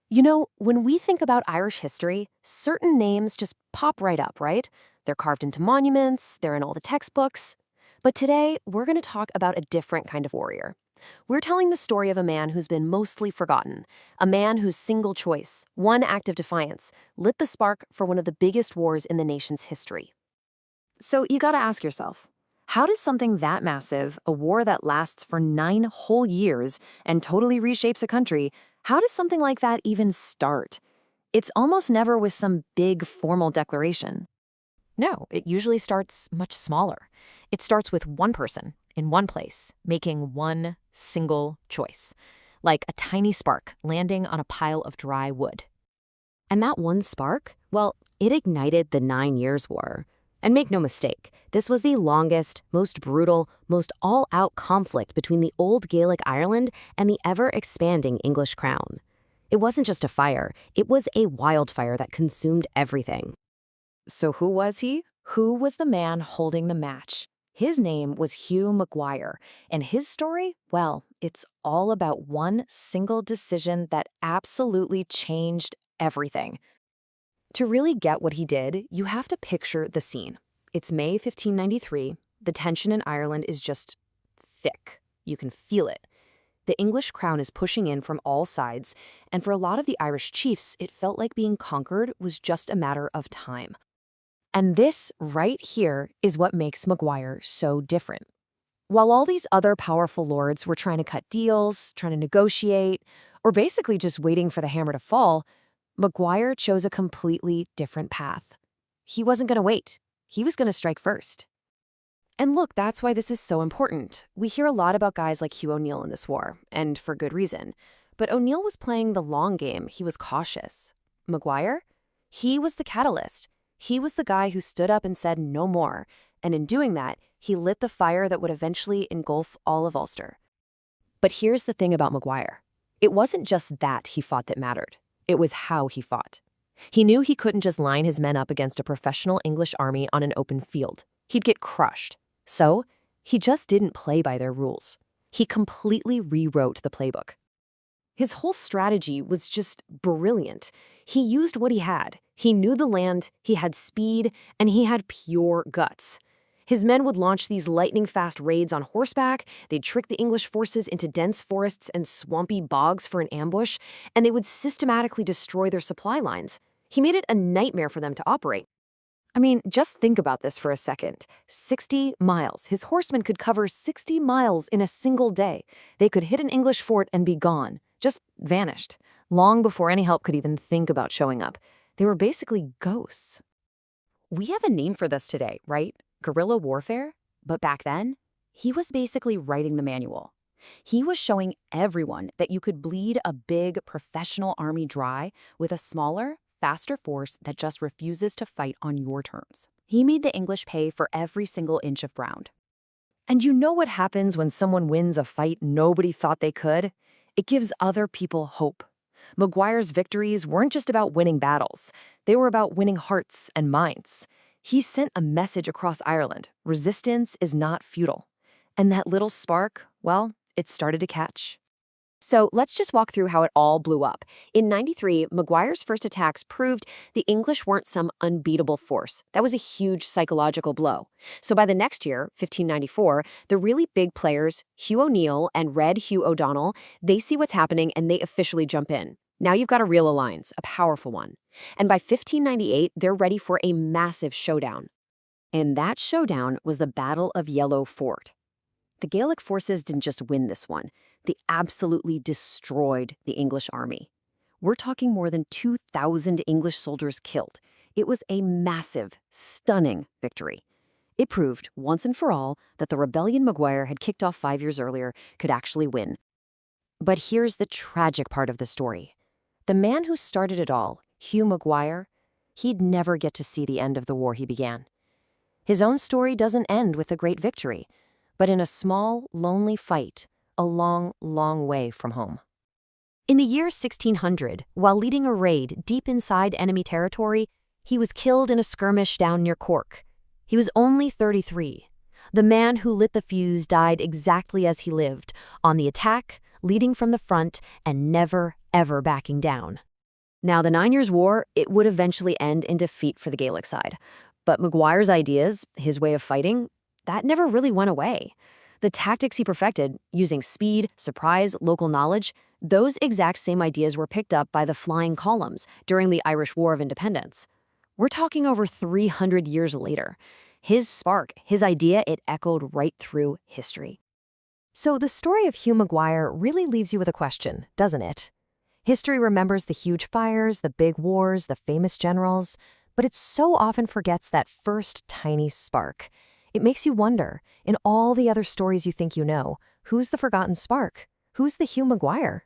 You know, when we think about Irish history, certain names just pop right up, right? They're carved into monuments, they're in all the textbooks. But today, we're going to talk about a different kind of warrior. We're telling the story of a man who's been mostly forgotten, a man whose single choice, one act of defiance, lit the spark for one of the biggest wars in the nation's history. So you gotta ask yourself, how does something that massive, a war that lasts for 9 whole years and totally reshapes a country, how does something like that even start? It's almost never with some big formal declaration. No, it usually starts much smaller. It starts with one person in one place, making one single choice, like a tiny spark landing on a pile of dry wood. And that one spark, well, it ignited the 9 Years' War. And make no mistake, this was the longest, most brutal, most all-out conflict between the old Gaelic Ireland and the ever-expanding English crown. It wasn't just a fire, it was a wildfire that consumed everything. So who was he? Who was the man holding the match? His name was Hugh Maguire, and his story, well, it's all about one single decision that absolutely changed everything. To really get what he did, you have to picture the scene. It's May 1593. The tension in Ireland is just thick. You can feel it. The English crown is pushing in from all sides, and for a lot of the Irish chiefs, it felt like being conquered was just a matter of time. And this right here is what makes Maguire so different. While all these other powerful lords were trying to cut deals, trying to negotiate, or basically just waiting for the hammer to fall, Maguire chose a completely different path. He wasn't going to wait. He was going to strike first. And look, that's why this is so important. We hear a lot about guys like Hugh O'Neill in this war, and for good reason. But O'Neill was playing the long game. He was cautious. Maguire? He was the catalyst. He was the guy who stood up and said no more. And in doing that, he lit the fire that would eventually engulf all of Ulster. But here's the thing about Maguire. It wasn't just that he fought that mattered. It was how he fought. He knew he couldn't just line his men up against a professional English army on an open field. He'd get crushed. So, he just didn't play by their rules. He completely rewrote the playbook. His whole strategy was just brilliant. He used what he had. He knew the land, he had speed, and he had pure guts. His men would launch these lightning-fast raids on horseback, they'd trick the English forces into dense forests and swampy bogs for an ambush, and they would systematically destroy their supply lines. He made it a nightmare for them to operate. I mean, just think about this for a second. 60 miles. His horsemen could cover 60 miles in a single day. They could hit an English fort and be gone, just vanished, long before any help could even think about showing up. They were basically ghosts. We have a name for this today, right? Guerrilla warfare? But back then, he was basically writing the manual. He was showing everyone that you could bleed a big professional army dry with a smaller, faster force that just refuses to fight on your terms. He made the English pay for every single inch of ground. And you know what happens when someone wins a fight nobody thought they could? It gives other people hope. Maguire's victories weren't just about winning battles. They were about winning hearts and minds. He sent a message across Ireland. Resistance is not futile. And that little spark, well, it started to catch. So let's just walk through how it all blew up. In 93, Maguire's first attacks proved the English weren't some unbeatable force. That was a huge psychological blow. So by the next year, 1594, the really big players, Hugh O'Neill and Red Hugh O'Donnell, they see what's happening and they officially jump in. Now you've got a real alliance, a powerful one. And by 1598, they're ready for a massive showdown. And that showdown was the Battle of Yellow Fort. The Gaelic forces didn't just win this one. They absolutely destroyed the English army. We're talking more than 2,000 English soldiers killed. It was a massive, stunning victory. It proved, once and for all, that the rebellion Maguire had kicked off 5 years earlier could actually win. But here's the tragic part of the story. The man who started it all, Hugh Maguire, he'd never get to see the end of the war he began. His own story doesn't end with a great victory, but in a small, lonely fight, a long, long way from home. In the year 1600, while leading a raid deep inside enemy territory, he was killed in a skirmish down near Cork. He was only 33. The man who lit the fuse died exactly as he lived, on the attack, leading from the front, and never, ever backing down. Now, the 9 Years' War, it would eventually end in defeat for the Gaelic side. But Maguire's ideas, his way of fighting, that never really went away. The tactics he perfected, using speed, surprise, local knowledge, those exact same ideas were picked up by the flying columns during the Irish War of Independence. We're talking over 300 years later. His spark, his idea, it echoed right through history. So the story of Hugh Maguire really leaves you with a question, doesn't it? History remembers the huge fires, the big wars, the famous generals, but it so often forgets that first tiny spark. It makes you wonder, in all the other stories you think you know, who's the forgotten spark? Who's the Hugh Maguire?